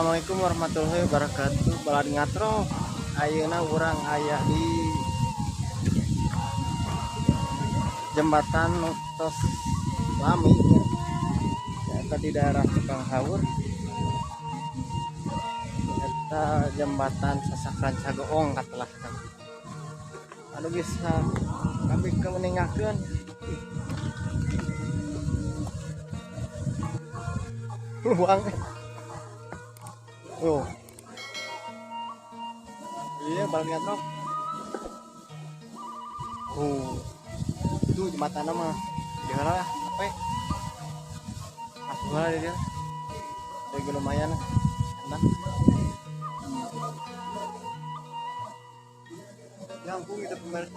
Assalamualaikum warahmatullahi wabarakatuh. Balad ngatro. Ayeuna urang aya di jembatan tos Lami eta di daerah Cipanghawur. Eta jembatan Sasakran Cagoong katelah kan. Anu bisa kami kemeningakeun luang. Oh. Iya, balad ngatro. Oh. Itu jembatan mah di mana ya? Apa ya? Asal dia. Lagi lumayan enak. Yang itu kemarin.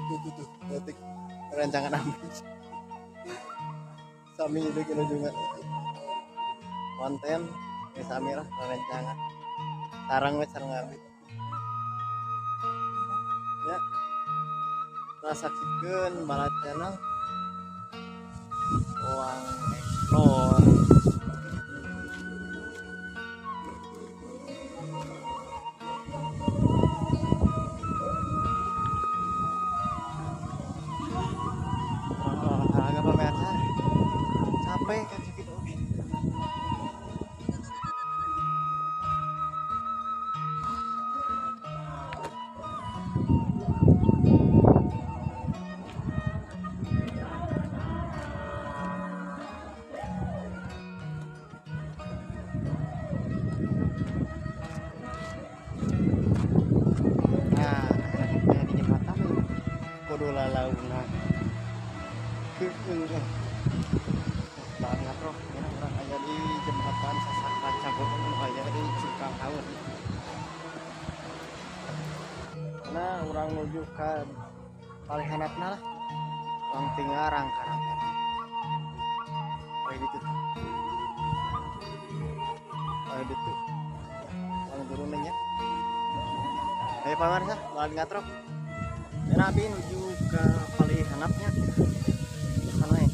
Tuh, detik rancangan ambis. Sami itu kena juga konten di Samira rancangan. Sarang we sareng ambis. Ya. Kita saksikan balad channel uang explore. Olahraga pemirsa capek kan segitu. Nah, kayak di jembatan kudu lalauna. Banget roh, ini orang aja di jembatan Sasakran Cagoong aya di Cipanghawur. Karena orang menuju ke palihanapna lah, orang tinggal rangkaran. Kayak gitu. Kayak gitu. Orang turunnya. Ayo pamarsa, balad ngatro. Nabi menuju ke palihanapnya. Sana ya.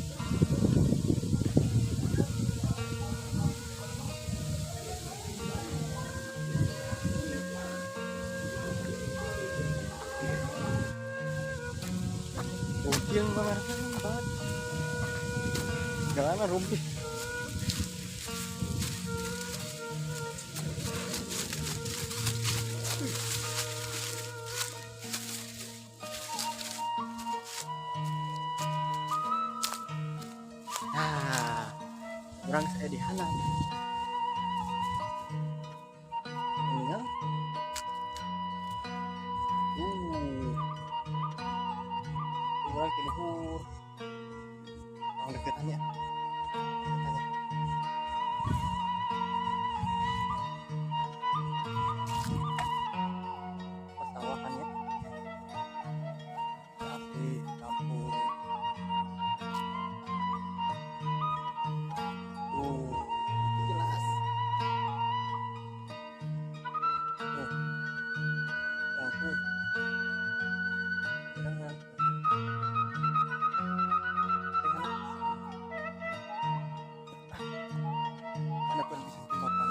Bukil pamarsa banget. Jalan rumpis. Nah, orang saya di sana. Ini kan? Orang ke luhur. Orang deketannya. Persawahannya. Asli kampung. Jelas. Kampung. Jangan. Ada pun bisa jembatan.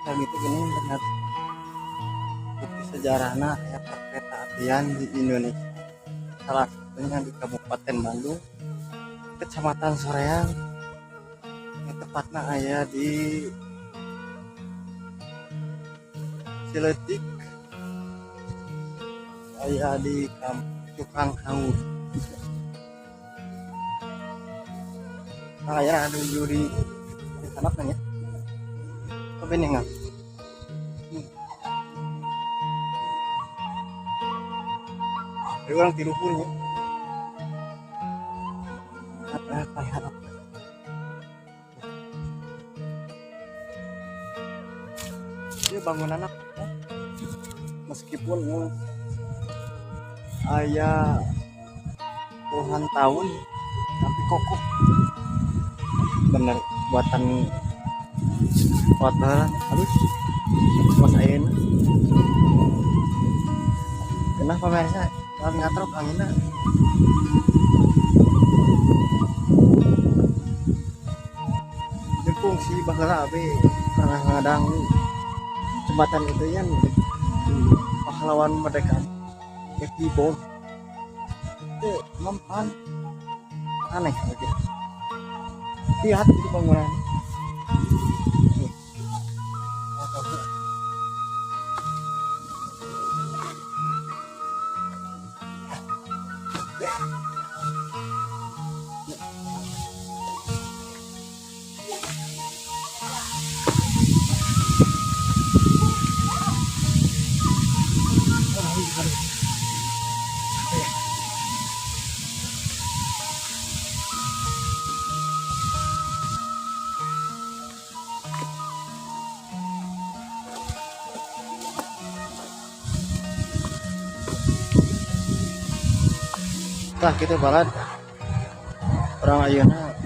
Kayak gitu gini terlihat bukti sejarahnya ya kereta apian di Indonesia. Salah satunya di Kabupaten Bandung, Kecamatan Soreang. Yang tepatnya aya di Ciletik, aya di Cipanghawur. Nah, aya ada juri di sana kan ya. Kebeningan. dari orang tidur punya apa harap dia bangunan apa meskipun ayah puluhan tahun tapi kokoh bener buatan halus mas ayeuna kenapa pemirsa kalau ngatrok anginnya ini fungsi bakal abe kadang jembatan itu ya pahlawan merdeka keyboard itu mempan aneh aja lihat itu bangunan tah kita balad orang ayeuna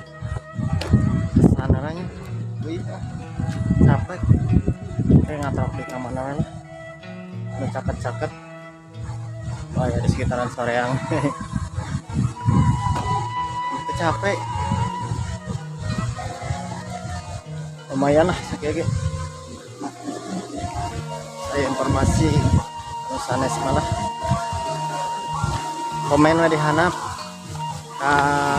sanaranya wih capek kayak ngatrap di kamar mencaket-caket oh ya di sekitaran Soreang itu capek lumayan lah kayak saya informasi sanes malah komen di hanap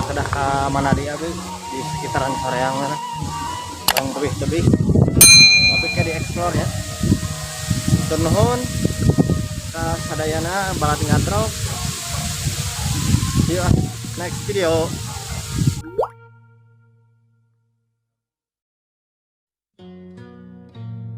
kedah ke mana dia di sekitaran Soreang mana yang lebih tapi kayak dieksplor ya turnuhun ke sadayana balad ngadrog yuk next video.